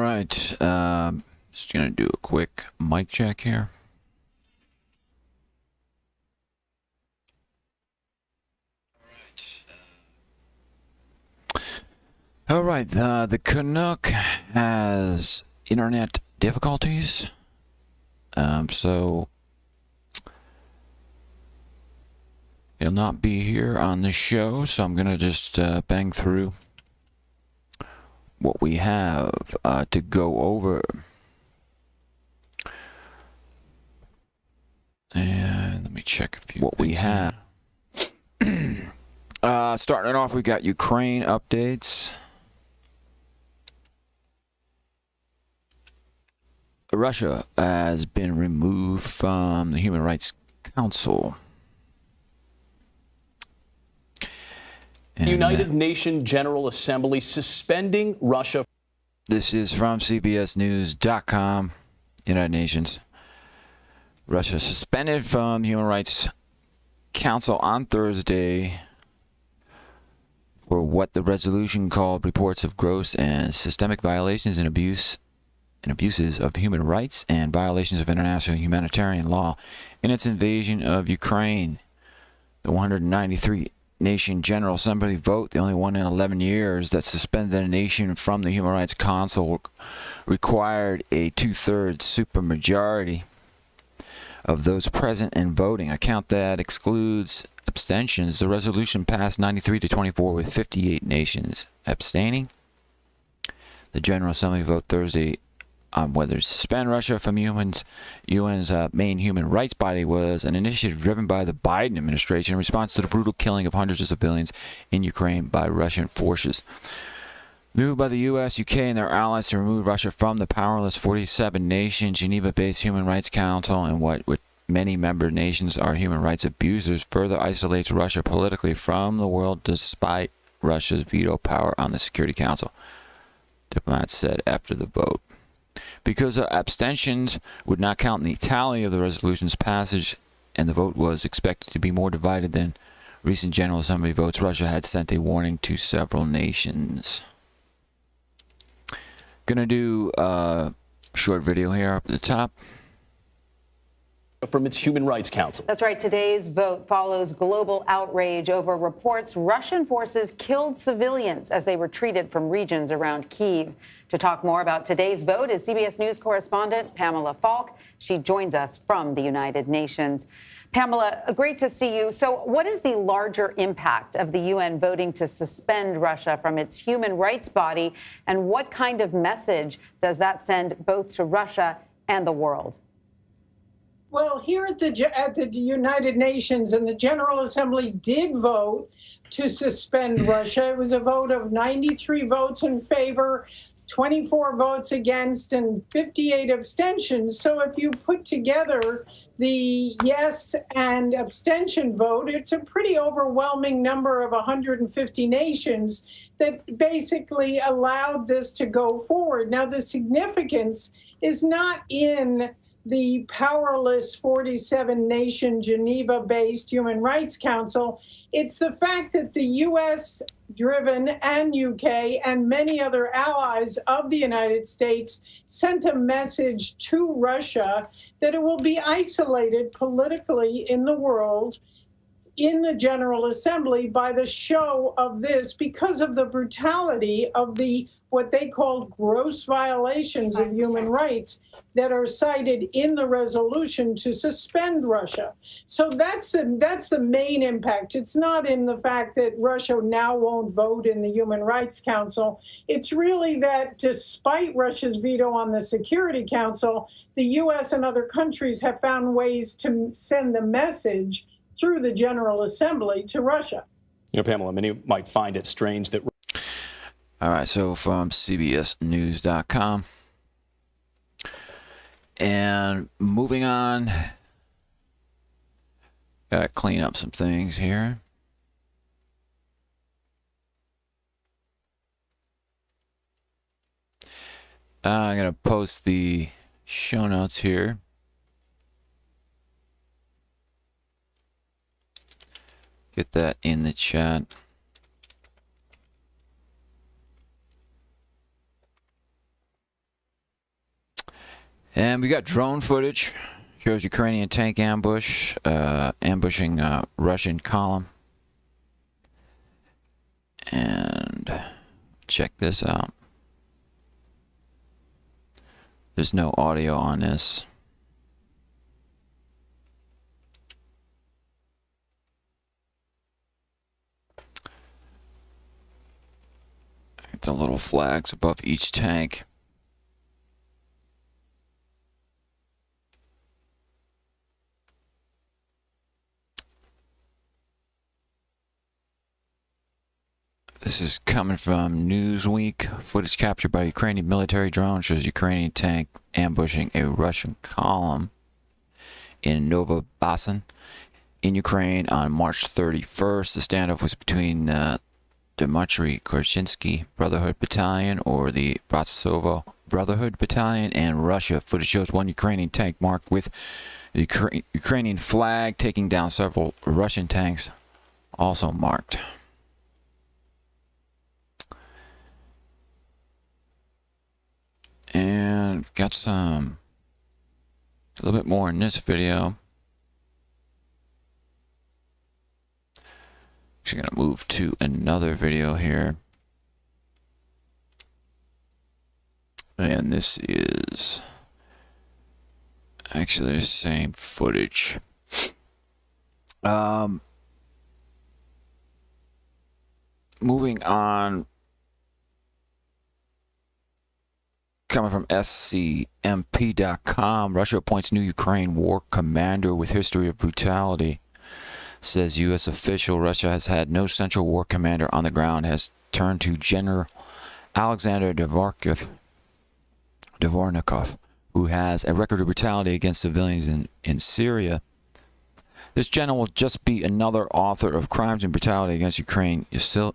right. Just going to do a quick mic check here. All right. The Canuck has internet difficulties. So he'll not be here on the show. So I'm going to just bang through what we have to go over. And let me check a few what we have. Starting it off, we got Ukraine updates. Russia has been removed from the Human Rights Council. And United Nations General Assembly suspending Russia. This is from CBSNews.com. United Nations. Russia suspended from Human Rights Council on Thursday for what the resolution called reports of gross and systemic violations and abuses of human rights and violations of international humanitarian law in its invasion of Ukraine. The 193 Nation General Assembly vote, the only one in 11 years that suspended a nation from the Human Rights Council, required a 2/3 supermajority of those present and voting, a count that excludes abstentions. The resolution passed 93-24 with 58 nations abstaining. The General Assembly vote Thursday on whether to suspend Russia from UN's main human rights body was an initiative driven by the Biden administration in response to the brutal killing of hundreds of civilians in Ukraine by Russian forces. Moved by the U.S., UK, and their allies to remove Russia from the powerless 47-nation Geneva-based Human Rights Council and what with many member nations are human rights abusers further isolates Russia politically from the world despite Russia's veto power on the Security Council, diplomats said after the vote. Because abstentions would not count in the tally of the resolution's passage and the vote was expected to be more divided than recent General Assembly votes, Russia had sent a warning to several nations. Gonna do a short video here up at the top. From its Human Rights Council. That's right. Today's vote follows global outrage over reports Russian forces killed civilians as they retreated from regions around Kyiv. To talk more about today's vote is CBS News correspondent Pamela Falk. She joins us from the United Nations. Pamela, great to see you. So what is the larger impact of the UN voting to suspend Russia from its human rights body? And what kind of message does that send both to Russia and the world? Well, here at the United Nations and the General Assembly did vote to suspend Russia. It was a vote of 93 votes in favor, 24 votes against, and 58 abstentions. So if you put together the yes and abstention vote, it's a pretty overwhelming number of 150 nations that basically allowed this to go forward. Now, the significance is not in the powerless 47-nation Geneva-based Human Rights Council. It's the fact that the U.S.-driven and UK and many other allies of the United States sent a message to Russia that it will be isolated politically in the world in the General Assembly by the show of this because of the brutality of the what they called gross violations of human rights that are cited in the resolution to suspend Russia. So that's the main impact. It's not in the fact that Russia now won't vote in the Human Rights Council. It's really that despite Russia's veto on the Security Council, the U.S. and other countries have found ways to send the message through the General Assembly to Russia. You know, Pamela, many might find it strange that... All right, so from CBSNews.com. And moving on, gotta clean up some things here. I'm gonna post the show notes here. Get that in the chat. And we got drone footage. Shows Ukrainian tank ambush, ambushing Russian column. And check this out. There's no audio on this. The little flags above each tank. This is coming from Newsweek. Footage captured by Ukrainian military drone shows Ukrainian tank ambushing a Russian column in Novobasin in Ukraine on March 31st. The standoff was between Dmitry Korshinsky Brotherhood Battalion, or the Bratsovo Brotherhood Battalion, and Russia. Footage shows one Ukrainian tank marked with the Ukrainian flag taking down several Russian tanks, also marked. And got a little bit more in this video. Actually gonna move to another video here. And this is actually the same footage. Moving on. Coming from scmp.com, Russia appoints new Ukraine war commander with history of brutality. Says U.S. official. Russia has had no central war commander on the ground, has turned to General Alexander Dvornikov, who has a record of brutality against civilians in Syria. This general will just be another author of crimes and brutality against Ukraine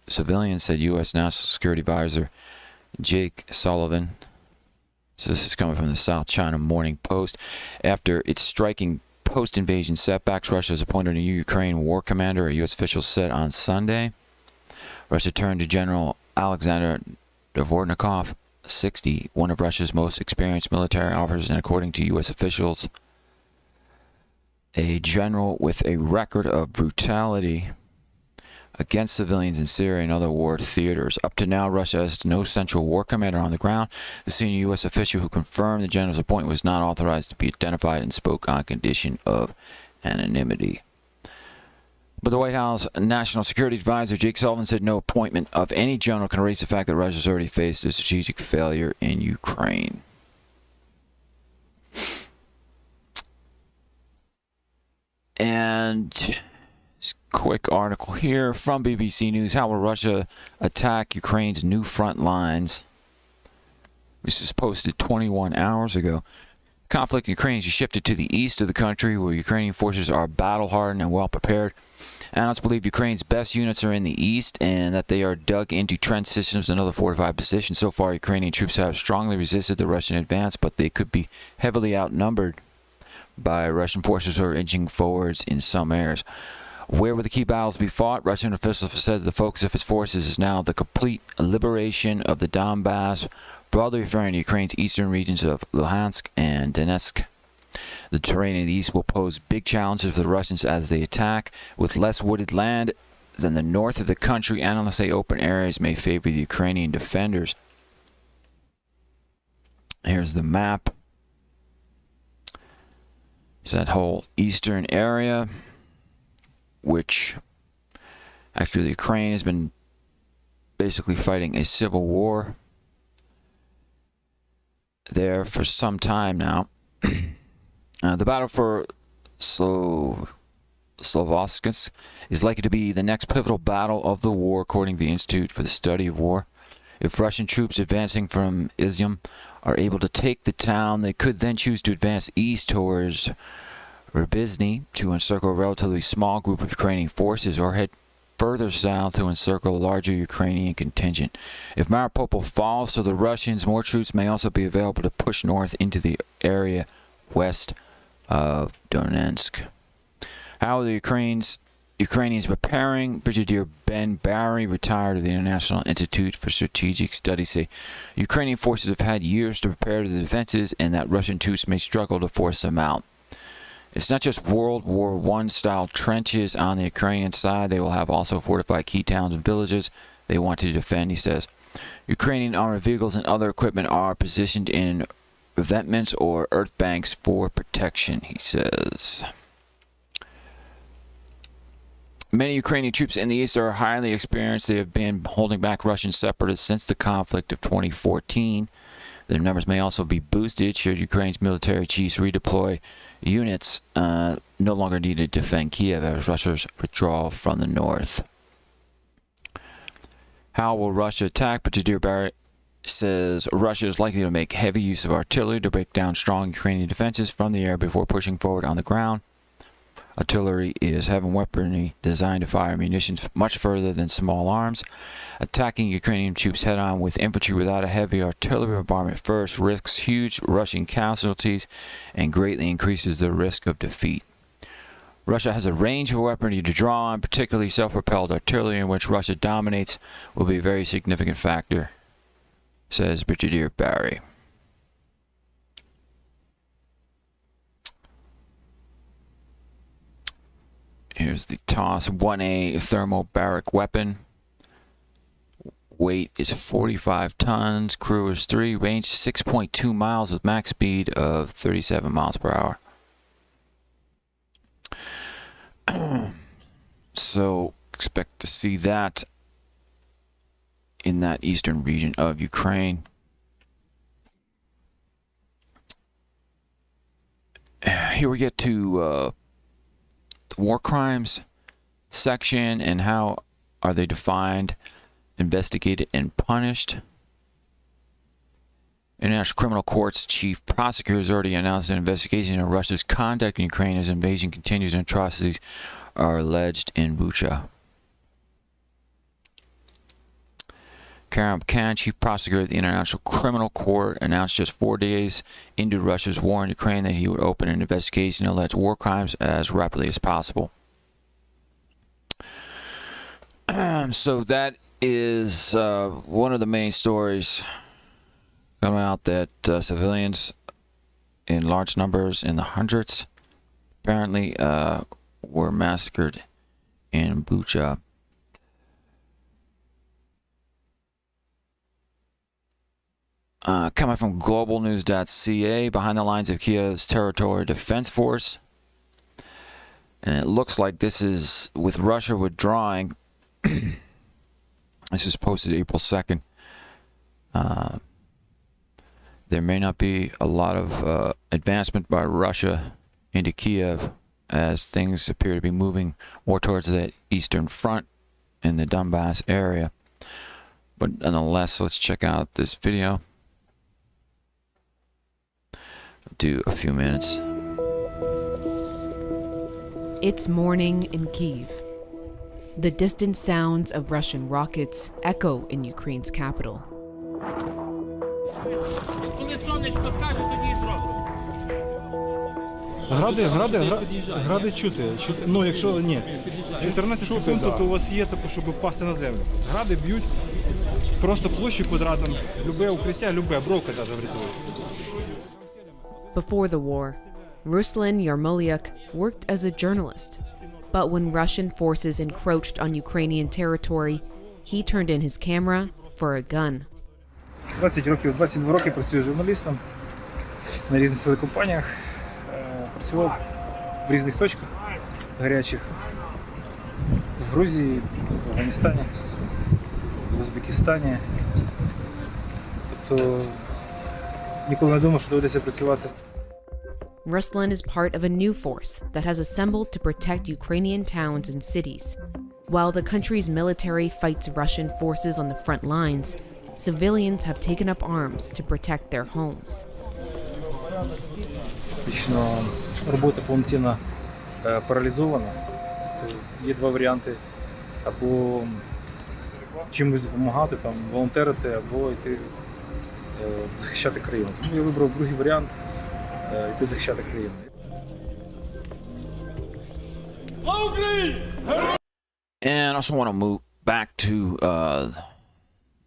civilians, said U.S. National Security Advisor Jake Sullivan. So this is coming from the South China Morning Post. After its striking post-invasion setbacks, Russia has appointed a new Ukraine war commander, a U.S. official said on Sunday. Russia turned to General Alexander Dvornikov, 60, one of Russia's most experienced military officers, and according to U.S. officials, a general with a record of brutality against civilians in Syria and other war theaters. Up to now, Russia has no central war commander on the ground. The senior U.S. official who confirmed the general's appointment was not authorized to be identified and spoke on condition of anonymity. But the White House National Security Advisor Jake Sullivan said no appointment of any general can erase the fact that Russia has already faced a strategic failure in Ukraine. And quick article here from BBC News. How will Russia attack Ukraine's new front lines? This is posted 21 hours ago. Conflict in Ukraine has shifted to the east of the country, where Ukrainian forces are battle-hardened and well-prepared. Analysts believe Ukraine's best units are in the east and that they are dug into trench systems and other fortified positions. So far, Ukrainian troops have strongly resisted the Russian advance, but they could be heavily outnumbered by Russian forces who are inching forwards in some areas. Where will the key battles be fought? Russian officials have said the focus of its forces is now the complete liberation of the Donbass, broadly referring to Ukraine's eastern regions of Luhansk and Donetsk. The terrain in the east will pose big challenges for the Russians as they attack. With less wooded land than the north of the country, analysts say open areas may favor the Ukrainian defenders. Here's the map. It's that whole eastern area, which actually Ukraine has been basically fighting a civil war there for some time now. The battle for Slovoskis is likely to be the next pivotal battle of the war, according to the Institute for the Study of War. If Russian troops advancing from Izium are able to take the town, they could then choose to advance east towards Rybizny to encircle a relatively small group of Ukrainian forces, or head further south to encircle a larger Ukrainian contingent. If Mariupol falls to the Russians, more troops may also be available to push north into the area west of Donetsk. How will the Ukrainians Ukrainians preparing. Brigadier Ben Barry, retired of the International Institute for Strategic Studies, say Ukrainian forces have had years to prepare the defenses and that Russian troops may struggle to force them out. It's not just World War I style trenches on the Ukrainian side. They will have also fortified key towns and villages they want to defend, he says. Ukrainian armored vehicles and other equipment are positioned in revetments or earth banks for protection, he says. Many Ukrainian troops in the east are highly experienced. They have been holding back Russian separatists since the conflict of 2014. Their numbers may also be boosted should Ukraine's military chiefs redeploy units no longer needed to defend Kiev as Russia's withdrawal from the north. How will Russia attack? Brigadier Barrett says Russia is likely to make heavy use of artillery to break down strong Ukrainian defenses from the air before pushing forward on the ground. Artillery is heavy weaponry designed to fire munitions much further than small arms. Attacking Ukrainian troops head-on with infantry without a heavy artillery bombardment first risks huge Russian casualties and greatly increases the risk of defeat. Russia has a range of weaponry to draw on, particularly self-propelled artillery, in which Russia dominates, will be a very significant factor, says Brigadier Barry. Here's the TOS 1A thermobaric weapon. Weight is 45 tons. Crew is 3. Range 6.2 miles with max speed of 37 miles per hour. So expect to see that in that eastern region of Ukraine. Here we get to the war crimes section and how are they defined, investigated, and punished. International Criminal Court's chief prosecutor has already announced an investigation into Russia's conduct in Ukraine as invasion continues and atrocities are alleged in Bucha. Canuck, chief prosecutor at the International Criminal Court, announced just 4 days into Russia's war in Ukraine that he would open an investigation into alleged war crimes as rapidly as possible. So that is one of the main stories coming out, that civilians in large numbers, in the hundreds, apparently were massacred in Bucha. Coming from globalnews.ca, behind the lines of Kiev's territorial defense force. And it looks like this is with Russia withdrawing. This is posted April 2nd. There may not be a lot of advancement by Russia into Kiev as things appear to be moving more towards that eastern front in the Donbass area. But nonetheless, let's check out this video. Do a few minutes. It's morning in Kyiv. The distant sounds of Russian rockets echo in Ukraine's capital. Гради чути. Ну, якщо ні. 14 секунд, то у вас є, щоб впасти на землю. Гради б'ють просто площу квадратом. Любе укриття, любе, бровка навіть врятує. Before the war, Ruslan Yarmoliuk worked as a journalist. But when Russian forces encroached on Ukrainian territory, he turned in his camera for a gun. 22 роки працюю журналістом на різних телекомпаніях. Працював в різних точках гарячих. В Грузії, в Афганістані, в Узбекистані. Тобто ніколи не думав, що доведеться працювати. Ruslan is part of a new force that has assembled to protect Ukrainian towns and cities. While the country's military fights Russian forces on the front lines, civilians have taken up arms to protect their homes. Фактично робота повноцінно паралізована. Є два варіанти: або чимось допомагати, там, волонтерити, або йти захищати країну. Тому я вибрав другий варіант – йти захищати країну. And I also want to move back to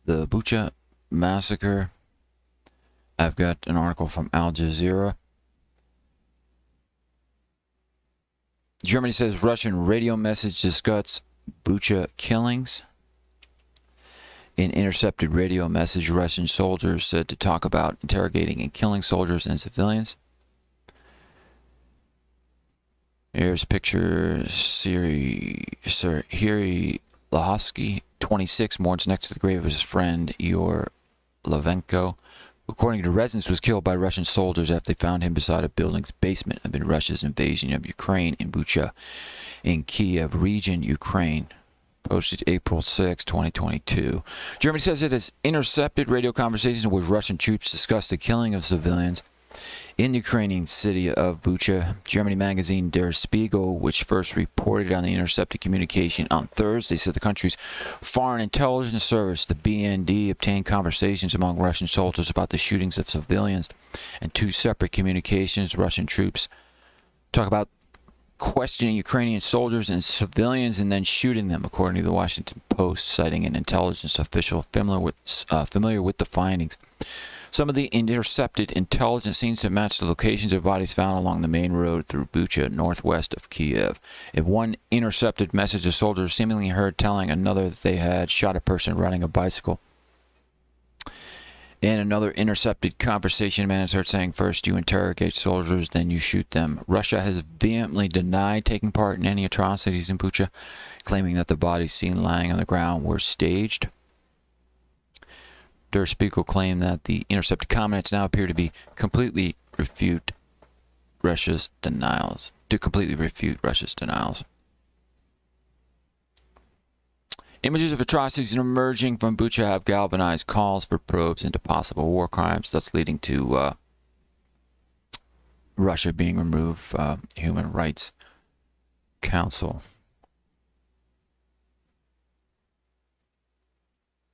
the Bucha massacre. I've got an article from Al Jazeera. Germany says Russian radio message discusses Bucha killings. In intercepted radio message, Russian soldiers said to talk about interrogating and killing soldiers and civilians. Here's a picture. Hiri Lahosky, 26, mourns next to the grave of his friend Igor Levenko, who, according to residents, was killed by Russian soldiers after they found him beside a building's basement amid Russia's invasion of Ukraine in Bucha, in Kiev region, Ukraine. Posted April 6, 2022. Germany says it has intercepted radio conversations in which Russian troops discuss the killing of civilians in the Ukrainian city of Bucha. Germany magazine Der Spiegel, which first reported on the intercepted communication on Thursday, said the country's foreign intelligence service, the BND, obtained conversations among Russian soldiers about the shootings of civilians. And two separate communications, Russian troops talk about questioning Ukrainian soldiers and civilians and then shooting them, according to the Washington Post, citing an intelligence official familiar with the findings. Some of the intercepted intelligence seems to match the locations of bodies found along the main road through Bucha, northwest of Kiev. In one intercepted message, a soldier seemingly heard telling another that they had shot a person riding a bicycle. In another intercepted conversation, a man is heard saying, first you interrogate soldiers, then you shoot them. Russia has vehemently denied taking part in any atrocities in Bucha, claiming that the bodies seen lying on the ground were staged. Der Spiegel claimed that the intercepted comments now appear to completely refute Russia's denials. Images of atrocities emerging from Bucha have galvanized calls for probes into possible war crimes, thus leading to Russia being removed from Human Rights Council.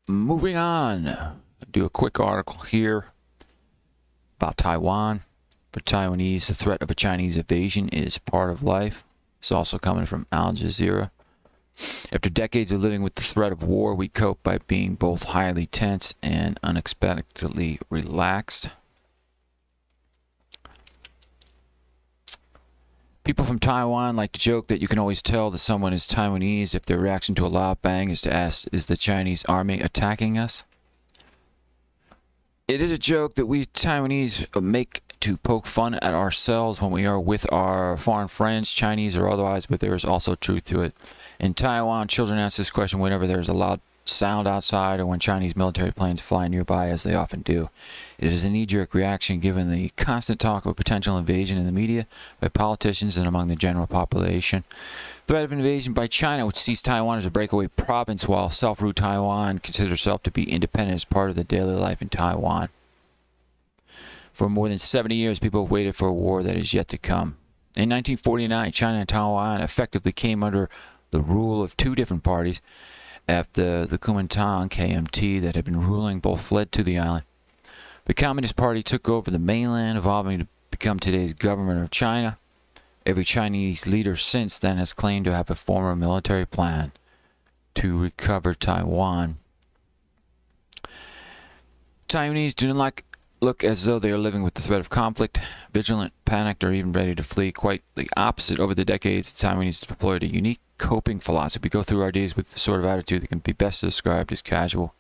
Moving on, I'll do a quick article here about Taiwan. For Taiwanese, the threat of a Chinese invasion is part of life. It's also coming from Al Jazeera. After decades of living with the threat of war, we cope by being both highly tense and unexpectedly relaxed. People from Taiwan like to joke that you can always tell that someone is Taiwanese if their reaction to a loud bang is to ask, is the Chinese army attacking us? It is a joke that we Taiwanese make to poke fun at ourselves when we are with our foreign friends, Chinese or otherwise, but there is also truth to it. In Taiwan, children ask this question whenever there is a loud sound outside or when Chinese military planes fly nearby, as they often do. It is a knee-jerk reaction given the constant talk of a potential invasion in the media, by politicians, and among the general population. Threat of invasion by China, which sees Taiwan as a breakaway province, while self-ruled Taiwan considers itself to be independent as part of the daily life in Taiwan. For more than 70 years, people have waited for a war that is yet to come. In 1949, China and Taiwan effectively came under the rule of two different parties. After the Kuomintang KMT that had been ruling both fled to the island. The Communist Party took over the mainland, evolving to become today's government of China. Every Chinese leader since then has claimed to have a former military plan to recover Taiwan. Taiwanese do not look as though they are living with the threat of conflict, vigilant, panicked, or even ready to flee. Quite the opposite. Over the decades, the Taiwanese deployed a unique coping philosophy. We go through our days with the sort of attitude that can be best described as casual.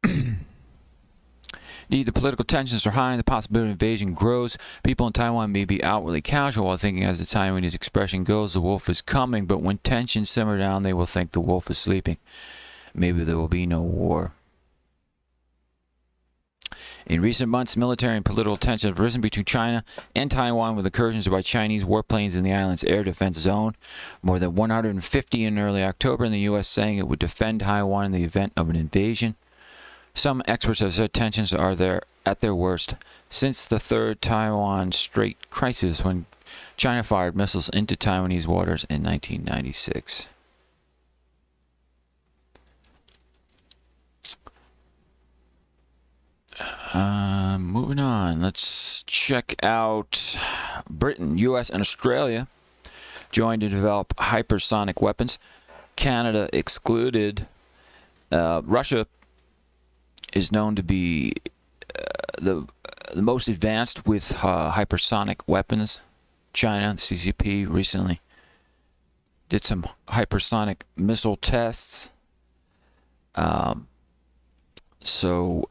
Indeed, the political tensions are high and the possibility of invasion grows. People in Taiwan may be outwardly casual while thinking, as the Taiwanese expression goes, the wolf is coming, but when tensions simmer down, they will think the wolf is sleeping. Maybe there will be no war. In recent months, military and political tensions have risen between China and Taiwan with incursions by Chinese warplanes in the island's air defense zone. More than 150 in early October, and the U.S. saying it would defend Taiwan in the event of an invasion. Some experts have said tensions are at their worst since the third Taiwan Strait crisis, when China fired missiles into Taiwanese waters in 1996. Moving on. Let's check out Britain, U.S., and Australia joined to develop hypersonic weapons. Canada excluded. Russia is known to be the most advanced with hypersonic weapons. China, the CCP, recently did some hypersonic missile tests. So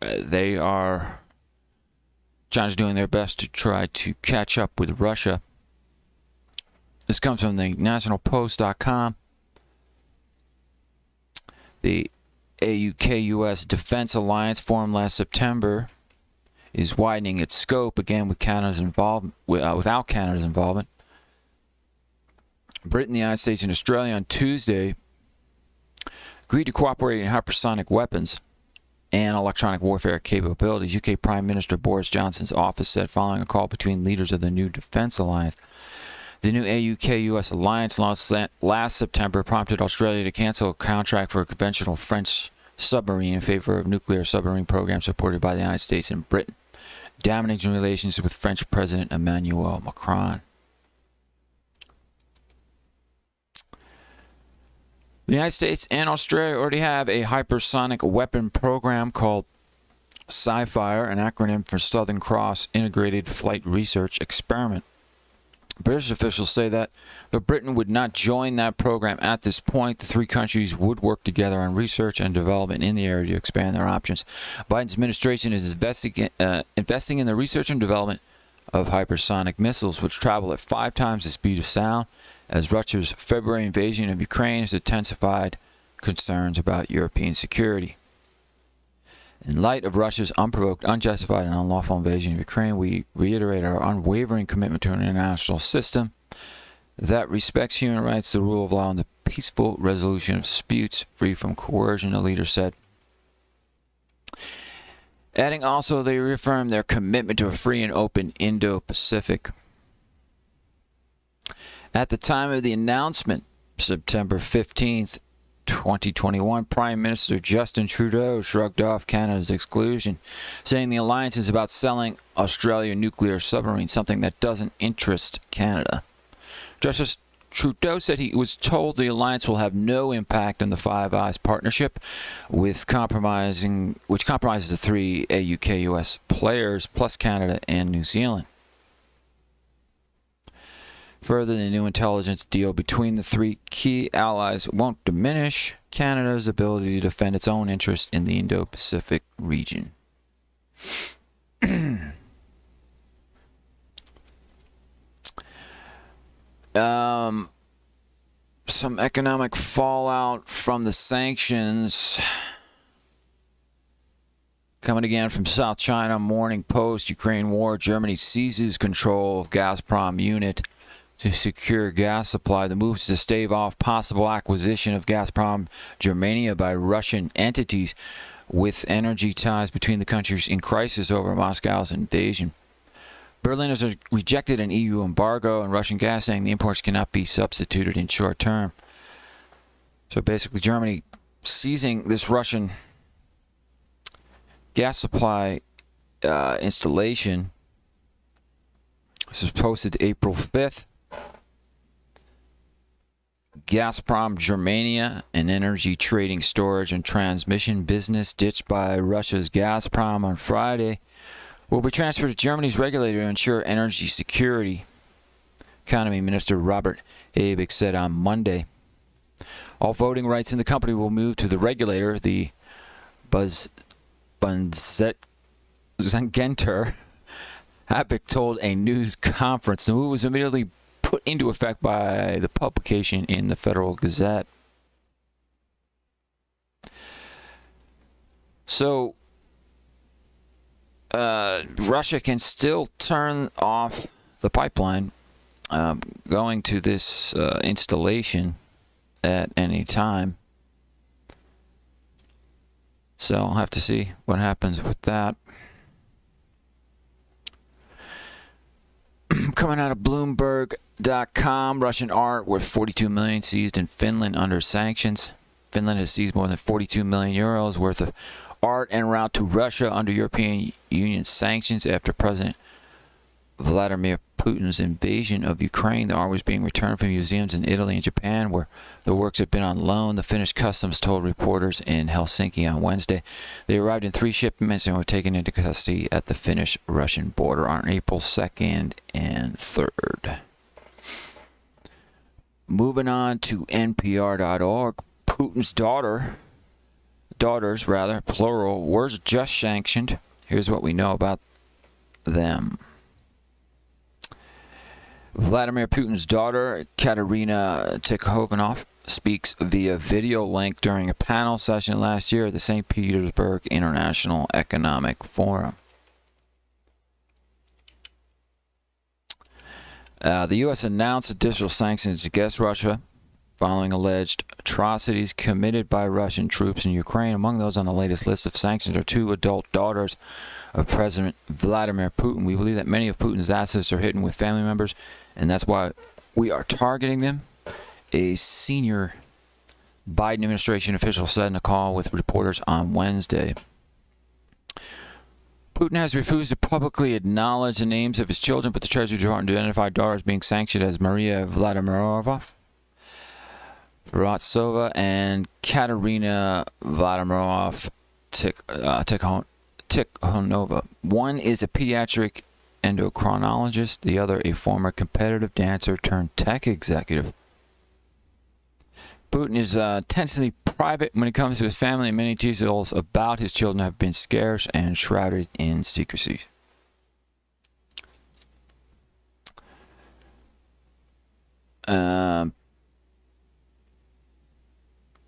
China's doing their best to try to catch up with Russia. This comes from the nationalpost.com. The AUKUS Defense Alliance formed last September is widening its scope again with Canada's without Canada's involvement. Britain, the United States, and Australia on Tuesday agreed to cooperate in hypersonic weapons and electronic warfare capabilities. UK Prime Minister Boris Johnson's office said following a call between leaders of the new defense alliance. The new AUKUS alliance launched last September prompted Australia to cancel a contract for a conventional French submarine in favor of nuclear submarine programs supported by the United States and Britain, damaging relations with French President Emmanuel Macron. The United States and Australia already have a hypersonic weapon program called SciFire, an acronym for Southern Cross Integrated Flight Research Experiment. British officials say that though Britain would not join that program at this point, the three countries would work together on research and development in the area to expand their options. Biden's administration is investing in the research and development of hypersonic missiles, which travel at 5 times the speed of sound, as Russia's February invasion of Ukraine has intensified concerns about European security. In light of Russia's unprovoked, unjustified, and unlawful invasion of Ukraine, we reiterate our unwavering commitment to an international system that respects human rights, the rule of law, and the peaceful resolution of disputes free from coercion, the leader said. Adding also, they reaffirmed their commitment to a free and open Indo-Pacific. At the time of the announcement, September 15th, 2021, Prime Minister Justin Trudeau shrugged off Canada's exclusion, saying the alliance is about selling Australia nuclear submarines, something that doesn't interest Canada. Justice Trudeau said he was told the alliance will have no impact on the Five Eyes partnership, which compromises the 3 AUKUS players, plus Canada and New Zealand. Further, the new intelligence deal between the 3 key allies won't diminish Canada's ability to defend its own interests in the Indo-Pacific region. Some economic fallout from the sanctions. Coming again from South China Morning Post, Ukraine war, Germany seizes control of Gazprom unit to secure gas supply. The moves to stave off possible acquisition of Gazprom Germania by Russian entities with energy ties between the countries in crisis over Moscow's invasion. Berlin has rejected an EU embargo on Russian gas, saying the imports cannot be substituted in short term. So basically, Germany seizing this Russian gas supply installation. This was posted April 5th. Gazprom Germania, an energy trading, storage, and transmission business ditched by Russia's Gazprom on Friday, will be transferred to Germany's regulator to ensure energy security, Economy Minister Robert Habeck said on Monday. All voting rights in the company will move to the regulator, the Bundesnetzagentur. Habeck told a news conference the move was immediately put into effect by the publication in the Federal Gazette. So, Russia can still turn off the pipeline going to this installation at any time. So I'll have to see what happens with that. Coming out of Bloomberg.com, Russian art worth 42 million seized in Finland under sanctions. Finland has seized more than 42 million euros worth of art en route to Russia under European Union sanctions after President Vladimir Putin's invasion of Ukraine. The art was being returned from museums in Italy and Japan, where the works had been on loan, the Finnish customs told reporters in Helsinki on Wednesday. They arrived in 3 shipments and were taken into custody at the Finnish-Russian border on April 2nd and 3rd. Moving on to NPR.org, Putin's daughters, plural, were just sanctioned. Here's what we know about them. Vladimir Putin's daughter, Katerina Tikhonov, speaks via video link during a panel session last year at the St. Petersburg International Economic Forum. The U.S. announced additional sanctions against Russia following alleged atrocities committed by Russian troops in Ukraine. Among those on the latest list of sanctions are 2 adult daughters of President Vladimir Putin. We believe that many of Putin's assets are hidden with family members, and that's why we are targeting them, a senior Biden administration official said in a call with reporters on Wednesday. Putin has refused to publicly acknowledge the names of his children, but the Treasury Department identified daughters being sanctioned as Maria Vladimirovna Vorontsova and Katerina Vladimirovna Tikhonova. One is a pediatric endocrinologist, the other a former competitive dancer turned tech executive. Putin is intensely private when it comes to his family, and many details about his children have been scarce and shrouded in secrecy.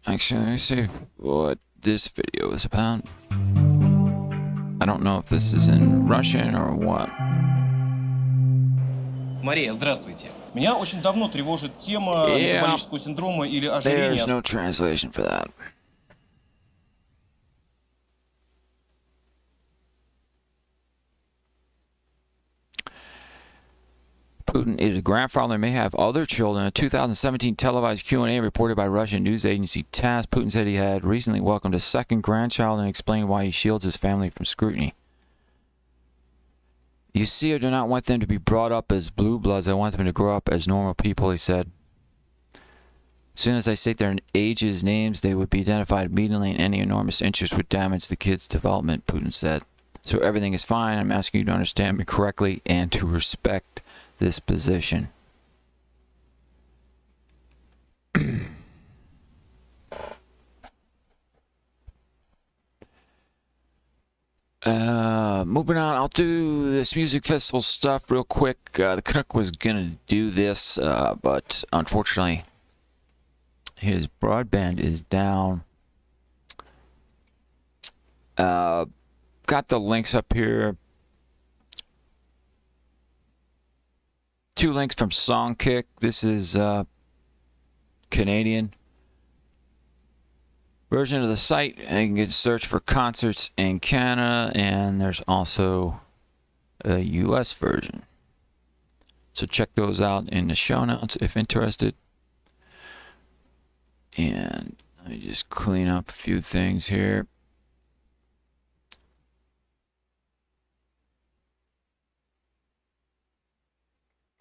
Actually, let me see what this video is about. I don't know if this is in Russian or what. Мария, здравствуйте. Меня очень давно тревожит тема метаболического синдрома или ожирения. There's no translation for that. Putin is a grandfather and may have other children. A 2017 televised Q&A reported by Russian news agency TASS, Putin said he had recently welcomed a second grandchild and explained why he shields his family from scrutiny. You see, I do not want them to be brought up as blue bloods. I want them to grow up as normal people, he said. As soon as I state their ages, names, they would be identified immediately, and any enormous interest would damage the kids' development, Putin said. So everything is fine. I'm asking you to understand me correctly and to respect this position. Moving on, I'll do this music festival stuff real quick. The Canuck was going to do this, but unfortunately, his broadband is down. Got the links up here. 2 links from Songkick. This is Canadian version of the site. And you can search for concerts in Canada, and there's also a US version. So check those out in the show notes if interested. And let me just clean up a few things here.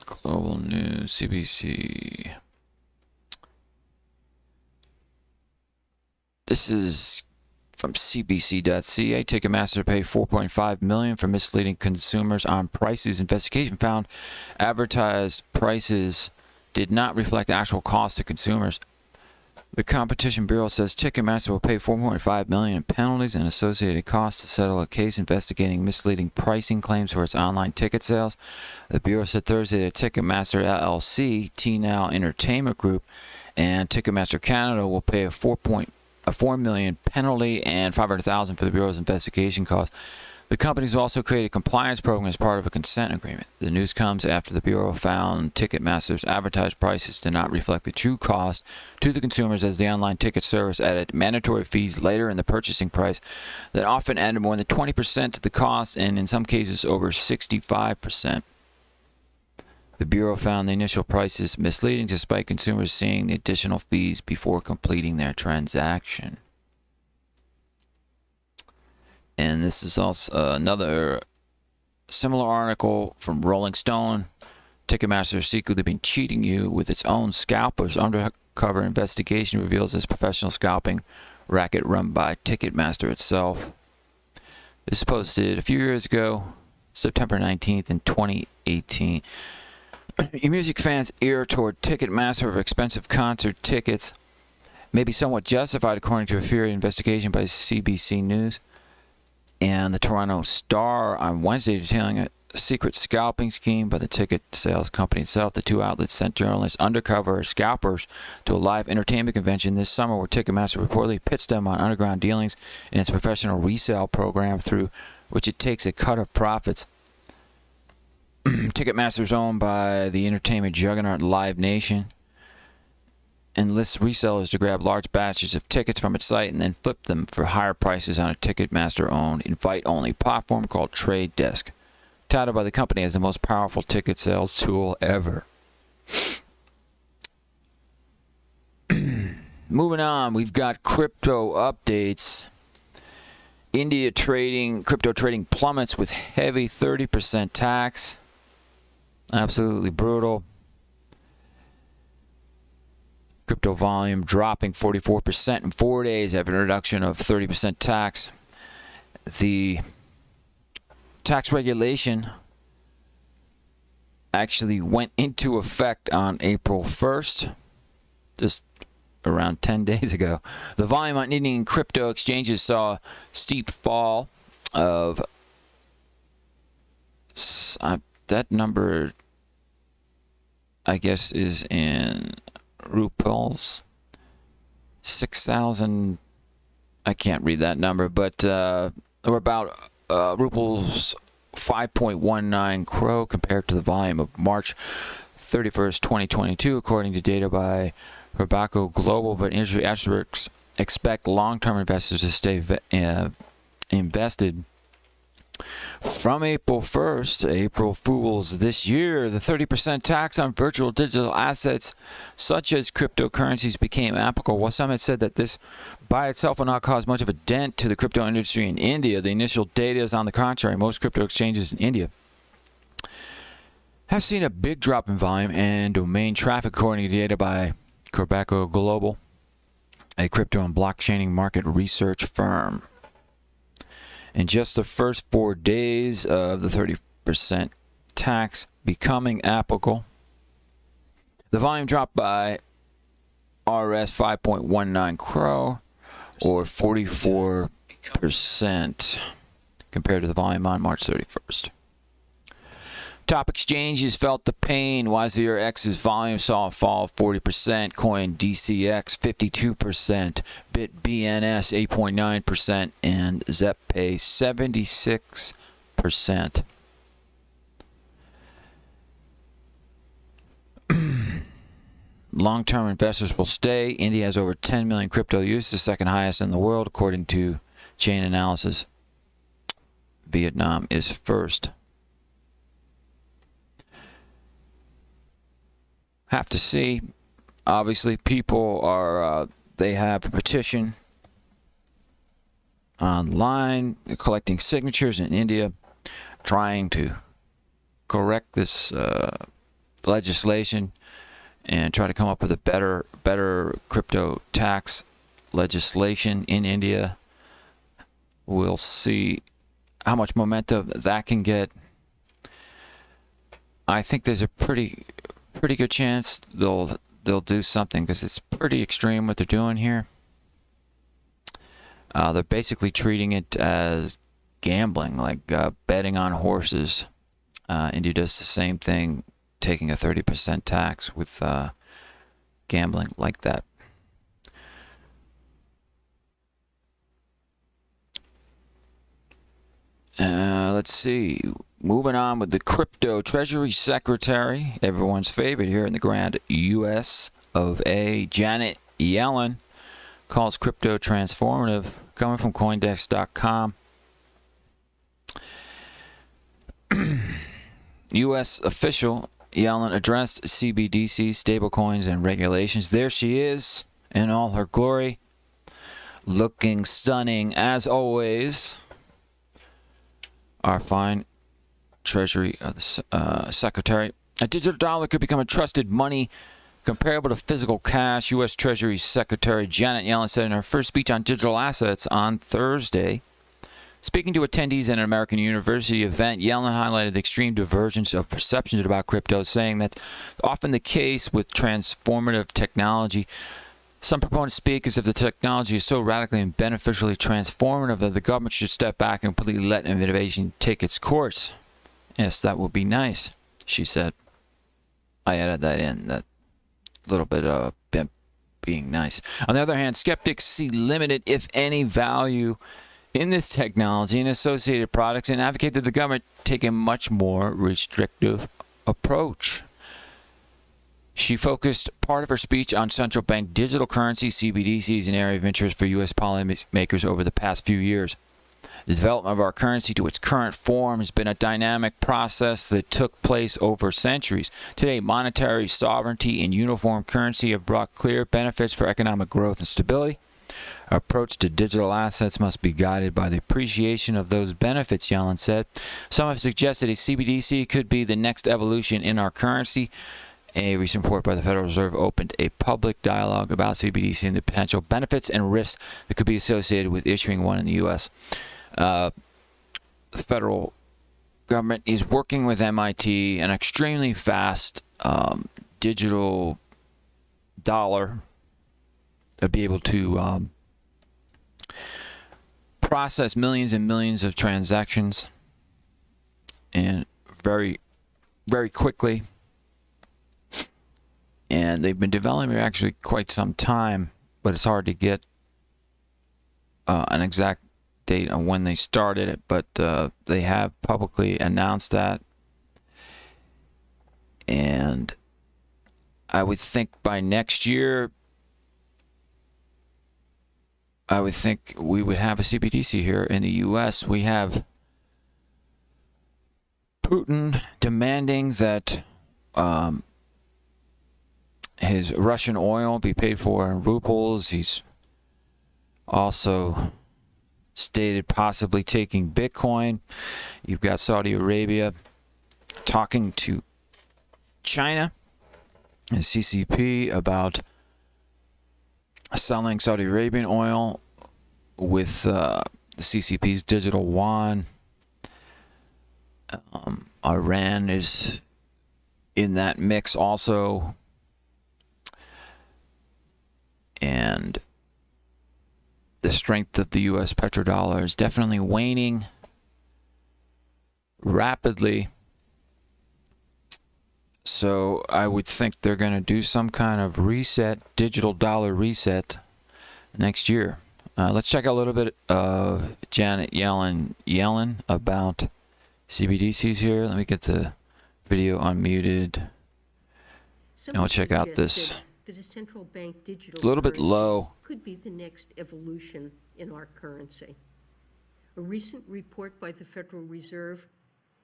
Global News, CBC. This is from CBC.ca. Ticketmaster paid $4.5 million for misleading consumers on prices. Investigation found advertised prices did not reflect actual costs to consumers. The Competition Bureau says Ticketmaster will pay $4.5 million in penalties and associated costs to settle a case investigating misleading pricing claims for its online ticket sales. The Bureau said Thursday that Ticketmaster LLC, T-Now Entertainment Group, and Ticketmaster Canada will pay a $4 million penalty and $500,000 for the Bureau's investigation costs. The companies will also create a compliance program as part of a consent agreement. The news comes after the Bureau found Ticketmaster's advertised prices did not reflect the true cost to the consumers, as the online ticket service added mandatory fees later in the purchasing price that often added more than 20% to the cost, and in some cases over 65%. The Bureau found the initial prices misleading despite consumers seeing the additional fees before completing their transaction. And this is also another similar article from Rolling Stone. Ticketmaster has secretly been cheating you with its own scalpers. Undercover investigation reveals this professional scalping racket run by Ticketmaster itself. This was posted a few years ago, September 19th in 2018. Music fans' ear toward Ticketmaster for expensive concert tickets may be somewhat justified, according to a furious investigation by CBC News and the Toronto Star on Wednesday, detailing a secret scalping scheme by the ticket sales company itself. The two outlets sent journalists undercover scalpers to a live entertainment convention this summer where Ticketmaster reportedly pitched them on underground dealings in its professional resale program through which it takes a cut of profits. Ticketmaster is owned by the entertainment juggernaut Live Nation and lists resellers to grab large batches of tickets from its site and then flip them for higher prices on a Ticketmaster-owned invite-only platform called Trade Desk, touted by the company as the most powerful ticket sales tool ever. Moving on, we've got crypto updates. India crypto trading plummets with heavy 30% tax. Absolutely brutal. Crypto volume dropping 44% in 4 days after introduction of 30% tax. The tax regulation actually went into effect on April 1st, just around 10 days ago. The volume on Indian crypto exchanges saw a steep fall of that number, I guess, is in rupees, 6,000. I can't read that number, but or about rupees 5.19 crore compared to the volume of March 31st, 2022, according to data by Robaco Global. But industry experts expect long-term investors to stay invested. From April 1st, April Fools this year, the 30% tax on virtual digital assets such as cryptocurrencies became applicable. While some had said that this by itself will not cause much of a dent to the crypto industry in India, the initial data is on the contrary. Most crypto exchanges in India have seen a big drop in volume and domain traffic, according to data by Robaco Global, a crypto and blockchaining market research firm. In just the first 4 days of the 30% tax becoming applicable, the volume dropped by Rs 5.19 crore, or 44%, compared to the volume on March 31st. Top exchanges felt the pain. YZRX's volume saw a fall of 40%, Coin DCX 52%, BitBNS 8.9%, and ZepPay 76%. Long-term investors will stay. India has over 10 million crypto users, the second highest in the world, according to Chain Analysis. Vietnam is first. Have to see. Obviously, people are, they have a petition online collecting signatures in India trying to correct this legislation and try to come up with a better crypto tax legislation in India. We'll see how much momentum that can get. I think there's a pretty good chance they'll do something, because it's pretty extreme what they're doing here. They're basically treating it as gambling, like betting on horses. India does the same thing, taking a 30% tax with gambling like that. Let's see. Moving on with the crypto Treasury Secretary, everyone's favorite here in the grand U.S. of A., Janet Yellen, calls crypto transformative, coming from Coindex.com. U.S. official Yellen addressed CBDC, stablecoins, and regulations. There she is in all her glory, looking stunning as always. our fine Treasury Secretary. A digital dollar could become a trusted money comparable to physical cash, U.S. Treasury Secretary Janet Yellen said in her first speech on digital assets on Thursday. Speaking to attendees at an American university event, Yellen highlighted the extreme divergence of perceptions about crypto, saying that's often the case with transformative technology. Some proponents speak as if the technology is so radically and beneficially transformative that the government should step back and completely let innovation take its course. Yes, that would be nice, she said. I added that in, that little bit of being nice. On the other hand, skeptics see limited, if any, value in this technology and associated products and advocate that the government take a much more restrictive approach. She focused part of her speech on central bank digital currency, CBDCs, an area of interest for U.S. policymakers over the past few years. The development of our currency to its current form has been a dynamic process that took place over centuries. Today, monetary sovereignty and uniform currency have brought clear benefits for economic growth and stability. Our approach to digital assets must be guided by the appreciation of those benefits, Yellen said. Some have suggested a CBDC could be the next evolution in our currency. A recent report by the Federal Reserve opened a public dialogue about CBDC and the potential benefits and risks that could be associated with issuing one in the U.S. The federal government is working with MIT, an extremely fast digital dollar to be able to process millions and millions of transactions and very, very quickly. And they've been developing actually quite some time, but it's hard to get an exact date on when they started it, but they have publicly announced that. And I would think by next year, I would think we would have a CBDC here in the U.S. We have Putin demanding that his Russian oil be paid for in rubles. He's also stated possibly taking Bitcoin. You've got Saudi Arabia talking to China and CCP about selling Saudi Arabian oil with the CCP's digital yuan. Iran is in that mix also. And the strength of the U.S. petrodollar is definitely waning rapidly. So I would think they're going to do some kind of reset, digital dollar reset next year. Let's check out a little bit of Janet Yellen about CBDCs here. Let me get the video unmuted. And we'll check out this. That a central bank digital a little bit low. Could be the next evolution in our currency. A recent report by the Federal Reserve,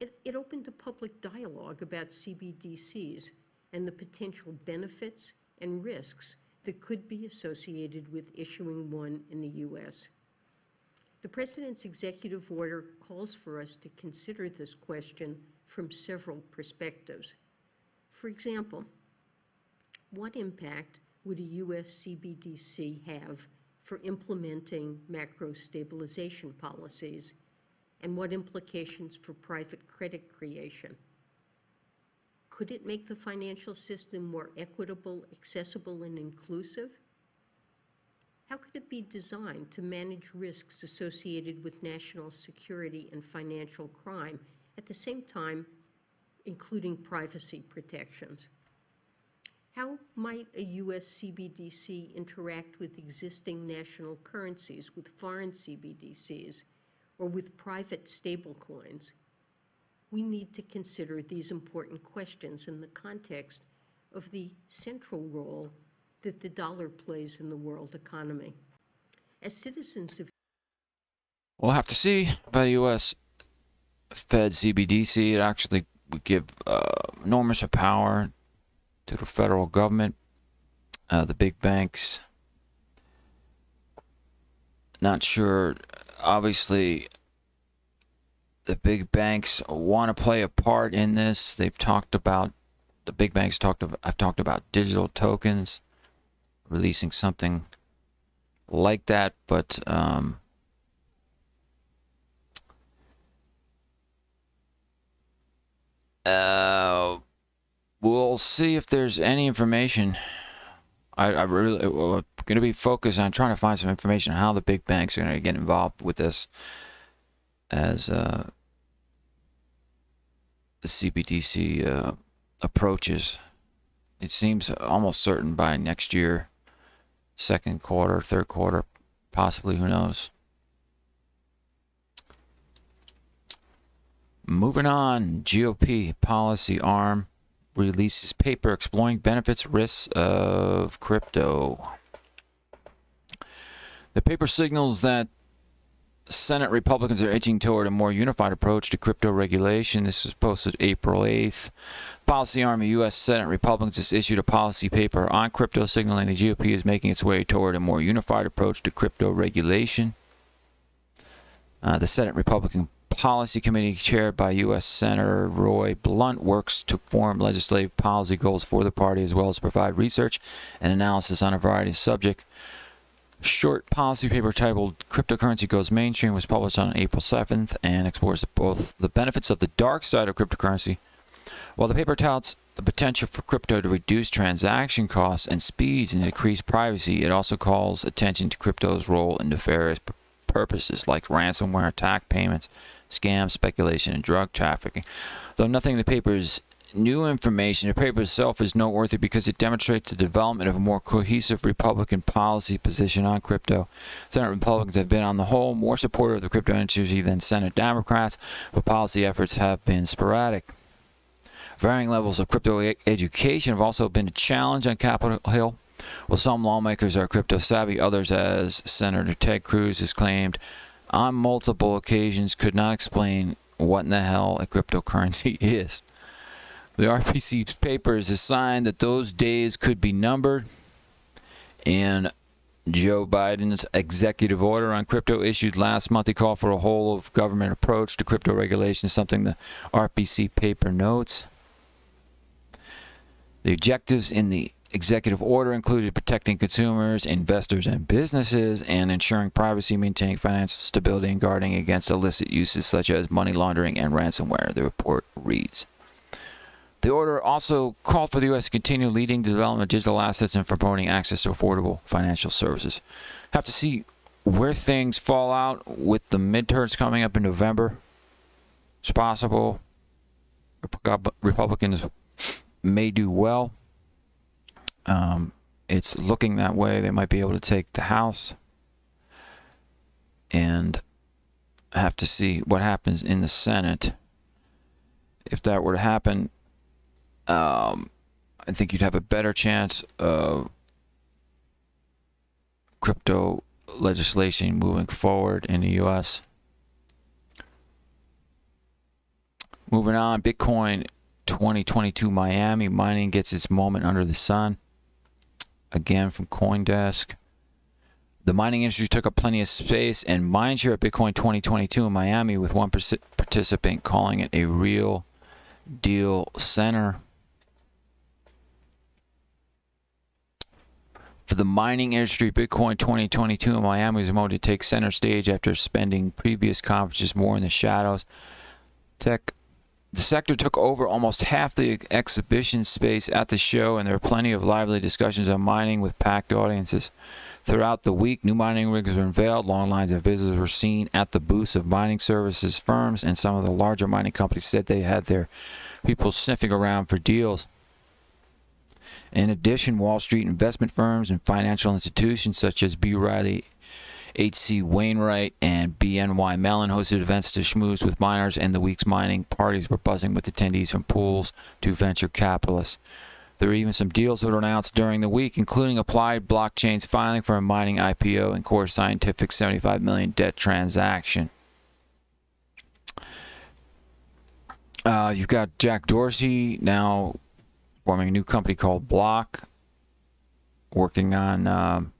it opened a public dialogue about CBDCs and the potential benefits and risks that could be associated with issuing one in the U.S. The President's executive order calls for us to consider this question from several perspectives. For example, what impact would a U.S. CBDC have for implementing macro stabilization policies, and what implications for private credit creation? Could it make the financial system more equitable, accessible, and inclusive? How could it be designed to manage risks associated with national security and financial crime, at the same time including privacy protections? How might a U.S. CBDC interact with existing national currencies, with foreign CBDCs, or with private stablecoins? We need to consider these important questions in the context of the central role that the dollar plays in the world economy. As citizens of We'll have to see about U.S. Fed CBDC. It actually would give enormous power to the federal government, the big banks. Not sure. Obviously, the big banks want to play a part in this. They've talked about, the big banks I've talked about digital tokens, releasing something like that, but we'll see if there's any information. I really going to be focused on trying to find some information on how the big banks are going to get involved with this as the CBDC approaches. It seems almost certain by next year, second quarter, third quarter, possibly, who knows. Moving on, GOP policy arm releases paper exploring benefits, risks of crypto. The paper signals that Senate Republicans are edging toward a more unified approach to crypto regulation. This was posted April 8th. Policy arm of U.S. Senate Republicans has issued a policy paper on crypto, signaling the GOP is making its way toward a more unified approach to crypto regulation. The Senate Republican Policy Committee, chaired by U.S. Senator Roy Blunt, works to form legislative policy goals for the party, as well as provide research and analysis on a variety of subjects. Short policy paper titled Cryptocurrency Goes Mainstream was published on April 7th and explores both the benefits of the dark side of cryptocurrency. While the paper touts the potential for crypto to reduce transaction costs and speeds and increase privacy, it also calls attention to crypto's role in nefarious purposes like ransomware, attack payments, scams, speculation, and drug trafficking. Though nothing in the paper's new information, the paper itself is noteworthy because it demonstrates the development of a more cohesive Republican policy position on crypto. Senate Republicans have been, on the whole, more supportive of the crypto industry than Senate Democrats, but policy efforts have been sporadic. Varying levels of crypto education have also been a challenge on Capitol Hill. While some lawmakers are crypto savvy, others, as Senator Ted Cruz has claimed on multiple occasions, could not explain what in the hell a cryptocurrency is. The RPC paper is a sign that those days could be numbered, and Joe Biden's executive order on crypto issued last month, he called for a whole of government approach to crypto regulation, something the RPC paper notes. The objectives in the executive order included protecting consumers, investors, and businesses, and ensuring privacy, maintaining financial stability, and guarding against illicit uses such as money laundering and ransomware, the report reads. The order also called for the U.S. to continue leading the development of digital assets and for promoting access to affordable financial services. Have to see where things fall out with the midterms coming up in November. It's possible Republicans may do well. It's looking that way. They might be able to take the House, and have to see what happens in the Senate. If that were to happen, I think you'd have a better chance of crypto legislation moving forward in the U.S. Moving on, Bitcoin 2022 Miami, mining gets its moment under the sun. Again from CoinDesk. The mining industry took up plenty of space and mind share at Bitcoin 2022 in Miami, with one participant calling it a real deal center. For the mining industry, Bitcoin 2022 in Miami was promoted to take center stage after spending previous conferences more in the shadows. The sector took over almost half the exhibition space at the show, and there were plenty of lively discussions on mining with packed audiences. Throughout the week, new mining rigs were unveiled. Long lines of visitors were seen at the booths of mining services firms, and some of the larger mining companies said they had their people sniffing around for deals. In addition, Wall Street investment firms and financial institutions such as B. Riley, H.C. Wainwright, and BNY Mellon hosted events to schmooze with miners, and the week's mining parties were buzzing with attendees from pools to venture capitalists. There were even some deals that were announced during the week, including Applied Blockchain's filing for a mining IPO and Core Scientific's $75 million debt transaction. You've got Jack Dorsey now forming a new company called Block, working on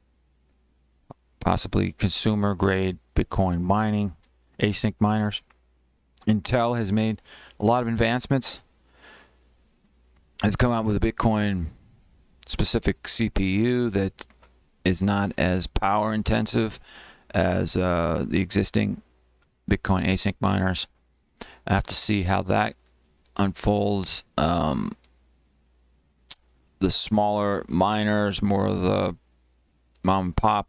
possibly consumer-grade Bitcoin mining, async miners. Intel has made a lot of advancements. They've come out with a Bitcoin-specific CPU that is not as power-intensive as the existing Bitcoin async miners. I have to see how that unfolds. The smaller miners, more of the mom and pop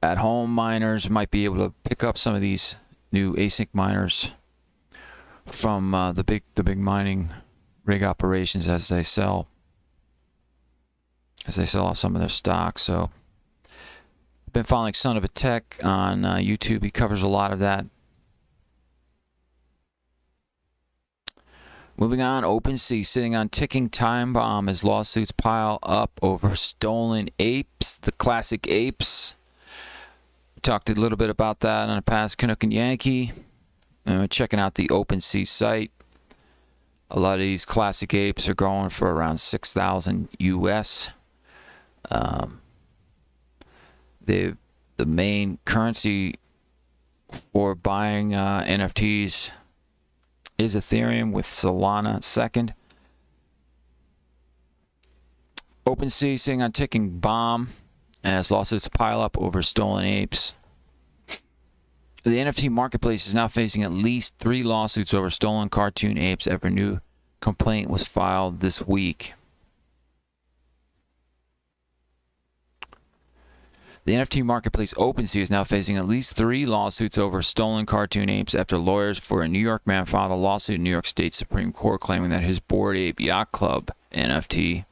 at-home miners, might be able to pick up some of these new async miners from the big mining rig operations as they sell off some of their stock. So I've been following Son of a Tech on YouTube. He covers a lot of that. Moving on, OpenSea sitting on ticking time bomb as lawsuits pile up over stolen apes, the classic apes. We talked a little bit about that on a past Canuck and Yankee. Checking out the OpenSea site. A lot of these classic apes are going for around $6,000 US. The main currency for buying NFTs is Ethereum, with Solana second. OpenSea sitting on ticking bomb as lawsuits pile up over stolen apes. The NFT marketplace is now facing at least 3 lawsuits over stolen cartoon apes after a new complaint was filed this week. The NFT marketplace OpenSea is now facing at least 3 lawsuits over stolen cartoon apes after lawyers for a New York man filed a lawsuit in New York State Supreme Court claiming that his Bored Ape Yacht Club NFT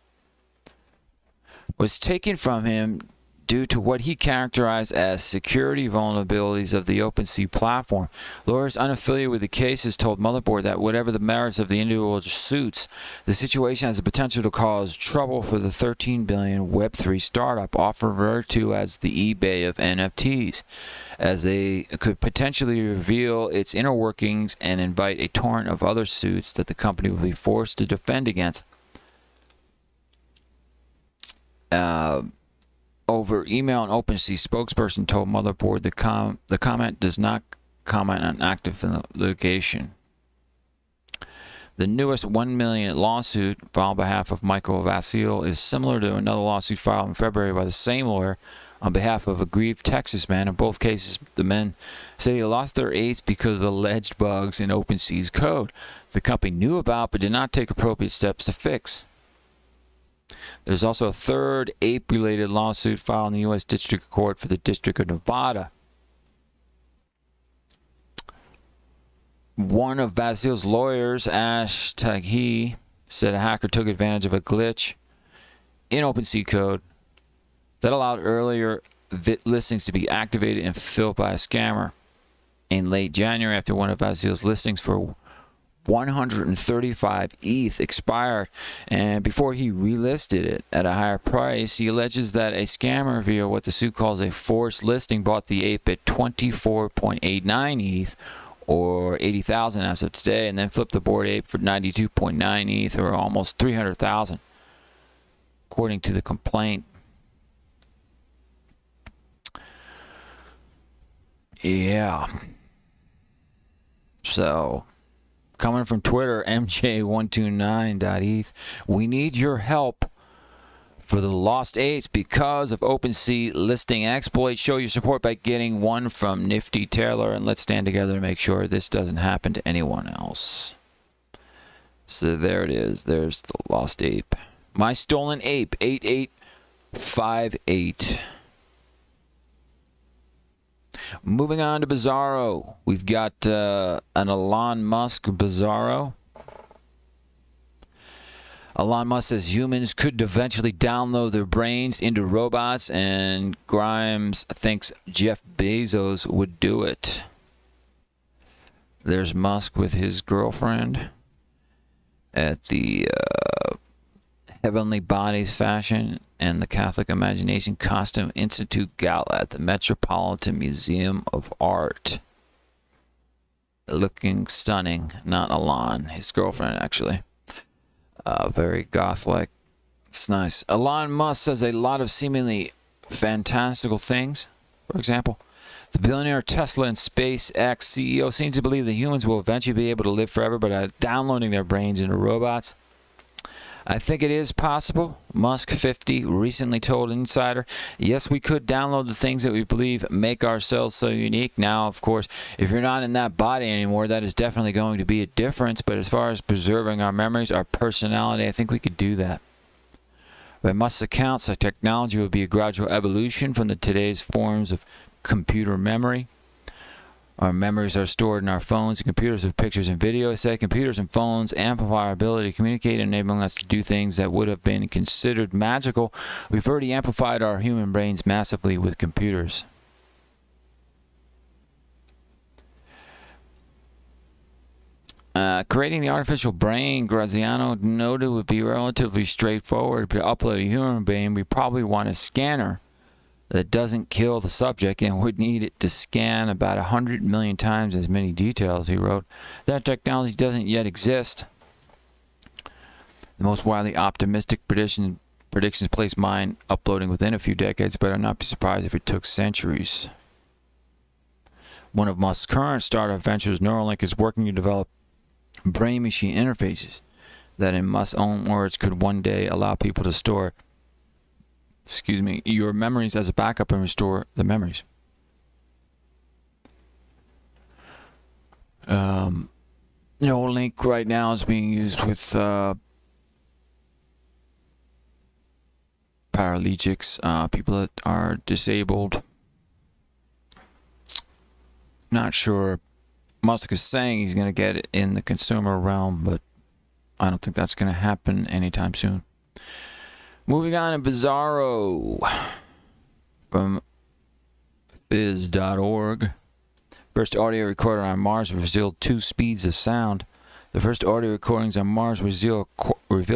was taken from him due to what he characterized as security vulnerabilities of the OpenSea platform. Lawyers unaffiliated with the cases told Motherboard that whatever the merits of the individual suits, the situation has the potential to cause trouble for the $13 billion Web3 startup, often referred to as the eBay of NFTs, as they could potentially reveal its inner workings and invite a torrent of other suits that the company will be forced to defend against. Over email, an OpenSea spokesperson told Motherboard the comment does not comment on active litigation. The newest $1 million lawsuit filed on behalf of Michael Vasile is similar to another lawsuit filed in February by the same lawyer on behalf of a aggrieved Texas man. In both cases, the men say they lost their apes because of alleged bugs in OpenSea's code the company knew about but did not take appropriate steps to fix. There's also a third ape-related lawsuit filed in the U.S. District Court for the District of Nevada. One of Vasile's lawyers, Ash Taghi, said a hacker took advantage of a glitch in OpenSea code that allowed earlier listings to be activated and fulfilled by a scammer. In late January, after one of Vasile's listings for 135 ETH expired, and before he relisted it at a higher price, he alleges that a scammer via what the suit calls a forced listing bought the ape at 24.89 ETH, or 80,000 as of today, and then flipped the Bored Ape for 92.9 ETH, or almost 300,000, according to the complaint. Yeah. So, coming from Twitter, MJ129.eth, we need your help for the lost apes because of OpenSea listing exploit. Show your support by getting one from Nifty Taylor, and let's stand together to make sure this doesn't happen to anyone else. So there it is. There's the lost ape. My stolen ape, 8858. Moving on to Bizarro. We've got an Elon Musk Bizarro. Elon Musk says humans could eventually download their brains into robots, and Grimes thinks Jeff Bezos would do it. There's Musk with his girlfriend at the Heavenly Bodies Fashion and the Catholic Imagination Costume Institute Gala at the Metropolitan Museum of Art. Looking stunning. Not Elon, his girlfriend, actually. Very goth-like. It's nice. Elon Musk says a lot of seemingly fantastical things. For example, The billionaire Tesla and SpaceX CEO seems to believe that humans will eventually be able to live forever by downloading their brains into robots. I think it is possible. Musk, 50, recently told Insider, yes, we could download the things that we believe make ourselves so unique. Now, of course, if you're not in that body anymore, that is definitely going to be a difference. But as far as preserving our memories, our personality, I think we could do that. By Musk's accounts, the technology will be a gradual evolution from the today's forms of computer memory. Our memories are stored in our phones and computers with pictures and videos. Say computers and phones amplify our ability to communicate, enabling us to do things that would have been considered magical. We've already amplified our human brains massively with computers. Creating the artificial brain, Graziano noted, would be relatively straightforward. To upload a human brain, we probably want a scanner that doesn't kill the subject and would need it to scan about 100 million times as many details, he wrote. That technology doesn't yet exist. The most wildly optimistic predictions place mine uploading within a few decades, but I'd not be surprised if it took centuries. One of Musk's current startup ventures, Neuralink, is working to develop brain-machine interfaces that, in Musk's own words, could one day allow people to store your memories as a backup and restore the memories. Neuralink right now is being used with paraplegics, people that are disabled. Not sure. Musk is saying he's going to get it in the consumer realm, but I don't think that's going to happen anytime soon. Moving on to Bizarro from Phys.org. First audio recorder on Mars revealed 2 speeds of sound. The first audio recordings on Mars reveal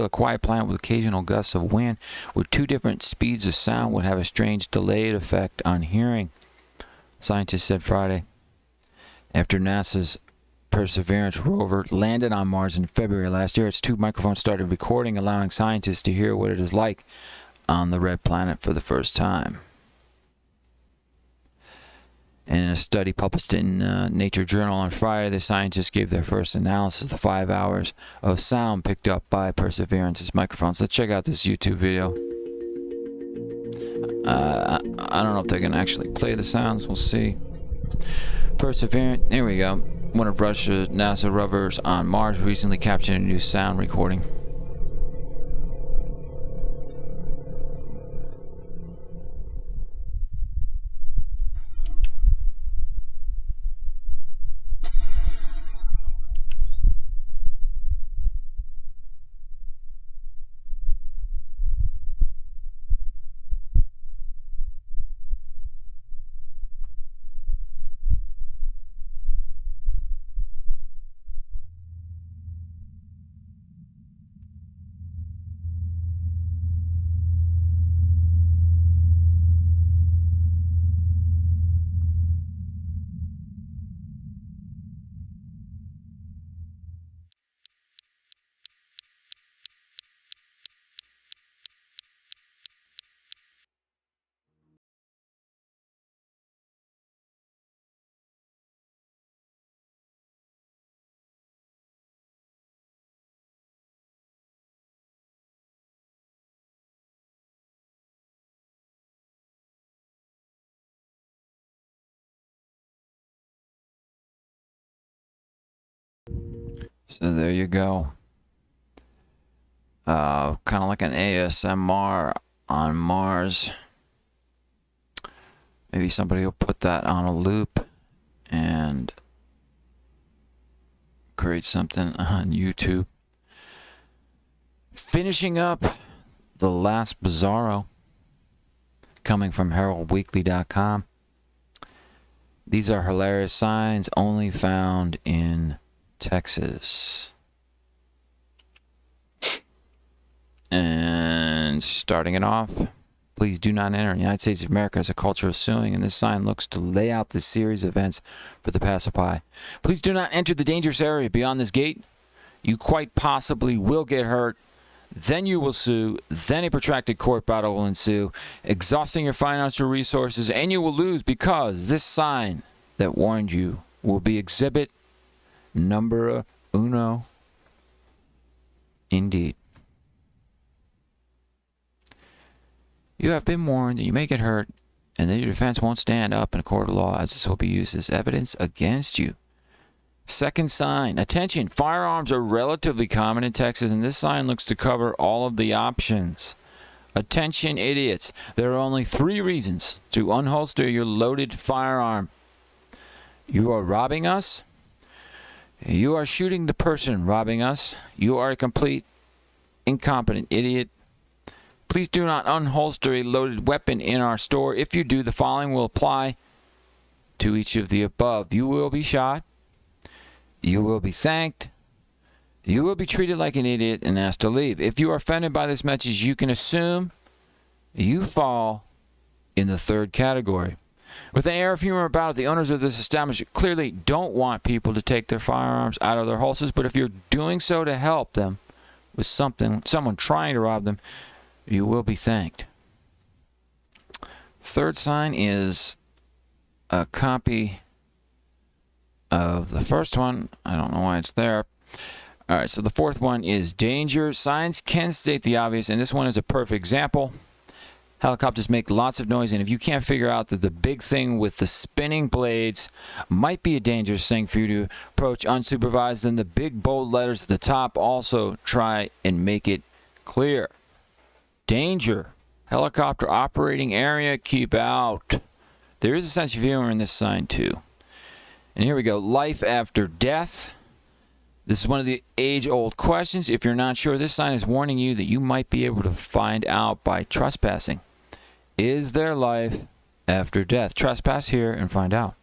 a quiet planet with occasional gusts of wind, where 2 different speeds of sound would have a strange delayed effect on hearing, scientists said Friday. After NASA's Perseverance rover landed on Mars in February last year, its 2 microphones started recording, allowing scientists to hear what it is like on the red planet for the first time. In a study published in Nature Journal on Friday, the scientists gave their first analysis of 5 hours of sound picked up by Perseverance's microphones. Let's check out this YouTube video. I don't know if they can actually play the sounds. We'll see. Perseverance, here we go. One of Russia's NASA rovers on Mars recently captured a new sound recording. So there you go. Kind of like an ASMR on Mars. Maybe somebody will put that on a loop and create something on YouTube. Finishing up the last Bizarro, coming from HeraldWeekly.com. These are hilarious signs only found in Texas. And starting it off, please do not enter. The United States of America has a culture of suing, and this sign looks to lay out this series of events for the passerby. Please do not enter the dangerous area beyond this gate. You quite possibly will get hurt. then you will sue, then a protracted court battle will ensue, exhausting your financial resources, and you will lose because this sign that warned you will be exhibit number uno. Indeed. You have been warned that you may get hurt and that your defense won't stand up in a court of law, as this will be used as evidence against you. Second sign, attention, firearms are relatively common in Texas, and this sign looks to cover all of the options. Attention, idiots, there are only 3 reasons to unholster your loaded firearm. You are robbing us, you are shooting the person robbing us, you are a complete incompetent idiot. Please do not unholster a loaded weapon in our store. If you do, the following will apply to each of the above. You will be shot. You will be thanked. You will be treated like an idiot and asked to leave. If you are offended by this message, you can assume you fall in the 3rd category. With an air of humor about it, the owners of this establishment clearly don't want people to take their firearms out of their holsters, but if you're doing so to help them with someone trying to rob them, you will be thanked. Third sign is a copy of the first one. I don't know why it's there. All right, so the 4th one is danger. Signs can state the obvious, and this one is a perfect example. Helicopters make lots of noise, and if you can't figure out that the big thing with the spinning blades might be a dangerous thing for you to approach unsupervised, then the big bold letters at the top also try and make it clear. Danger. Helicopter operating area, keep out. There is a sense of humor in this sign, too. And here we go. Life after death. This is one of the age-old questions. If you're not sure, this sign is warning you that you might be able to find out by trespassing. Is there life after death? Trespass here and find out.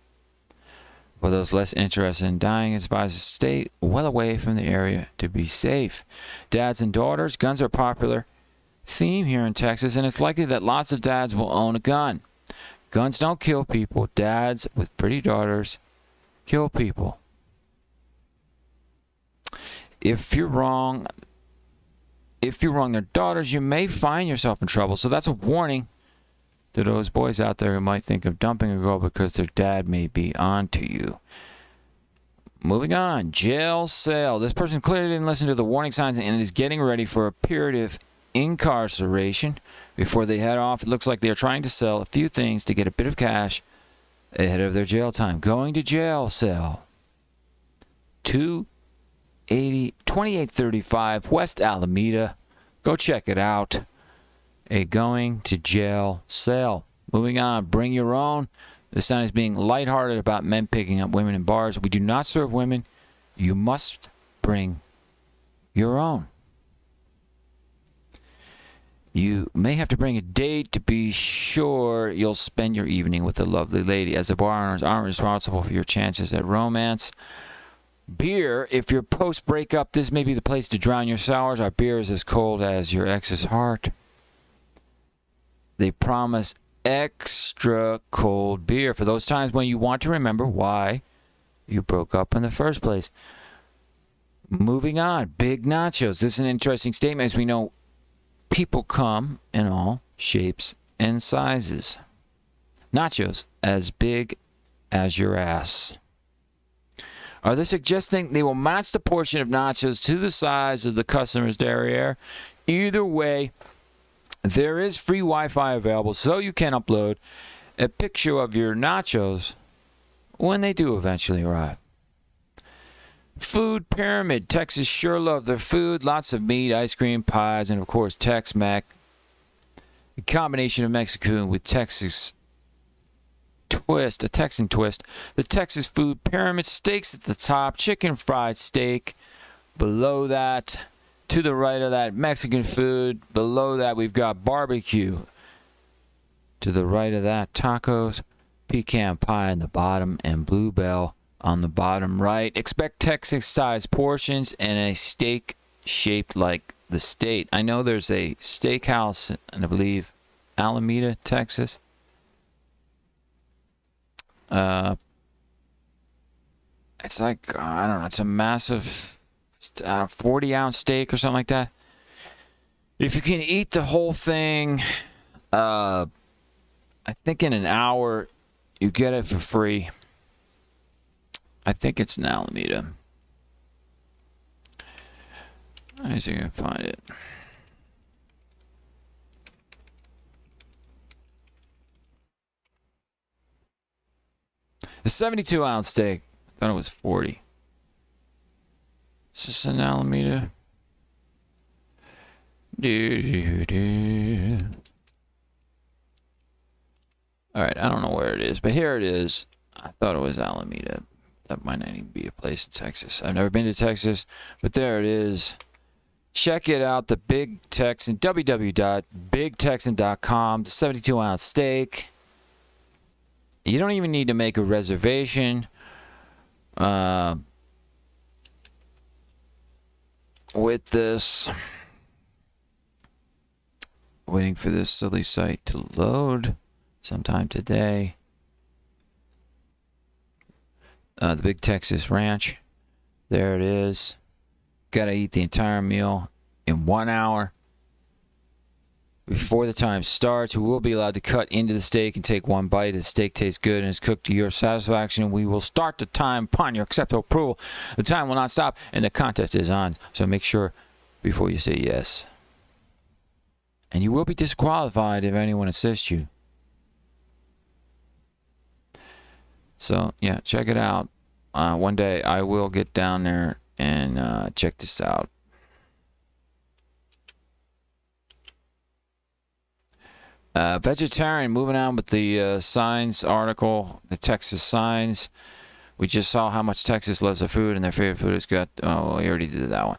For those less interested in dying, it's advised to stay well away from the area to be safe. Dads and daughters, guns are popular theme here in Texas, and it's likely that lots of dads will own a gun. Guns don't kill people. Dads with pretty daughters kill people. If you're wrong their daughters, you may find yourself in trouble. So that's a warning to those boys out there who might think of dumping a girl because their dad may be on to you. Moving on, jail cell. This person clearly didn't listen to the warning signs and is getting ready for a period of incarceration. Before they head off, it looks like they are trying to sell a few things to get a bit of cash ahead of their jail time. Going to jail cell. 2835 West Alameda. Go check it out. A going to jail cell. Moving on, bring your own. This sign is being lighthearted about men picking up women in bars. We do not serve women. You must bring your own. You may have to bring a date to be sure you'll spend your evening with a lovely lady, as the bar owners aren't responsible for your chances at romance. Beer, if you're post-breakup, this may be the place to drown your sours. Our beer is as cold as your ex's heart. They promise extra cold beer for those times when you want to remember why you broke up in the first place. Moving on, big nachos. This is an interesting statement, as we know people come in all shapes and sizes. Nachos as big as your ass. Are they suggesting they will match the portion of nachos to the size of the customer's derriere? Either way, there is free Wi-Fi available, so you can upload a picture of your nachos when they do eventually arrive. Food pyramid. Texas sure love their food. Lots of meat, ice cream, pies, and of course Tex-Mex. A combination of Mexican with Texas twist, a Texan twist. The Texas food pyramid. Steaks at the top, chicken fried steak. Below that, to the right of that, Mexican food. Below that, we've got barbecue. To the right of that, tacos, pecan pie in the bottom, and bluebell on the bottom right. Expect Texas-sized portions and a steak shaped like the state. I know there's a steakhouse in, I believe, Alameda, Texas. It's like, I don't know, it's a massive 40-ounce steak or something like that. If you can eat the whole thing, I think in an hour, you get it for free. I think it's in Alameda. I see if I can find it. A 72-ounce steak. I thought it was 40. Is this in Alameda? All right, I don't know where it is, but here it is. I thought it was Alameda. That might not even be a place in Texas. I've never been to Texas, but there it is. Check it out, the Big Texan, www.bigtexan.com, the 72-ounce steak. You don't even need to make a reservation. With this, waiting for this silly site to load sometime today. The Big Texas Ranch. There it is. Got to eat the entire meal in 1 hour. Before the time starts, we will be allowed to cut into the steak and take one bite. If the steak tastes good and is cooked to your satisfaction, we will start the time upon your acceptable approval. The time will not stop, and the contest is on. So make sure before you say yes. And you will be disqualified if anyone assists you. So, yeah, check it out. One day I will get down there and check this out. Vegetarian, moving on with the signs article, the Texas signs. We just saw how much Texas loves their food, and their favorite food is good. Oh, we already did that one.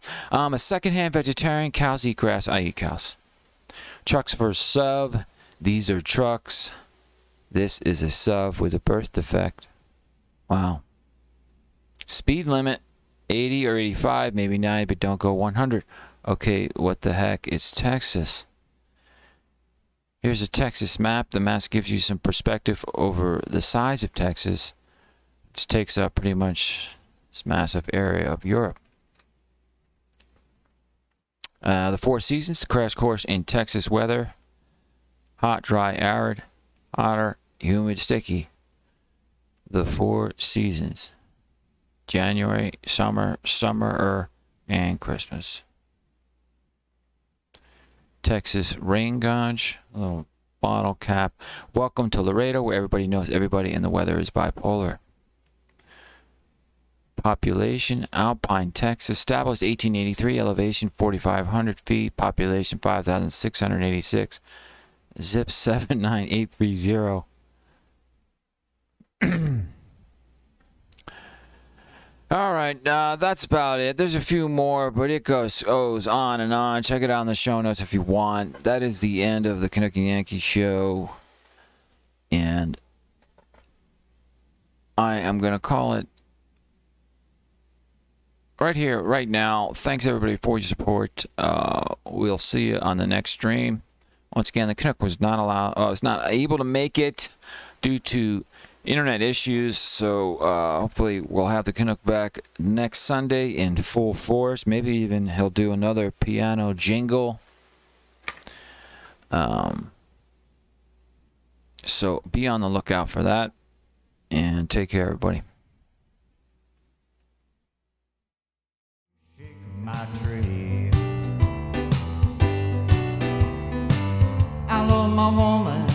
A secondhand vegetarian, cows eat grass. I eat cows. Trucks for SUV. These are trucks. This is a SUV with a birth defect. Wow. Speed limit, 80 or 85, maybe 90, but don't go 100. Okay, what the heck? It's Texas. Here's a Texas map. The map gives you some perspective over the size of Texas. It takes up pretty much this massive area of Europe. The Four Seasons, crash course in Texas weather. Hot, dry, arid, hotter, humid, sticky. The Four Seasons. January, summer, and Christmas. Texas rain gauge, a little bottle cap. Welcome to Laredo, where everybody knows everybody and the weather is bipolar. Population, Alpine, Texas, established 1883, elevation 4,500 feet, population 5,686, zip 79830. All right, that's about it. There's a few more, but it goes on and on. Check it out in the show notes if you want. That is the end of the Canuck and Yankee show. And I am going to call it right here, right now. Thanks, everybody, for your support. We'll see you on the next stream. Once again, the Canuck was not able to make it due to internet issues, so hopefully we'll have the Canuck back next Sunday in full force. Maybe even he'll do another piano jingle. So be on the lookout for that, and take care, everybody. My tree. I love my woman.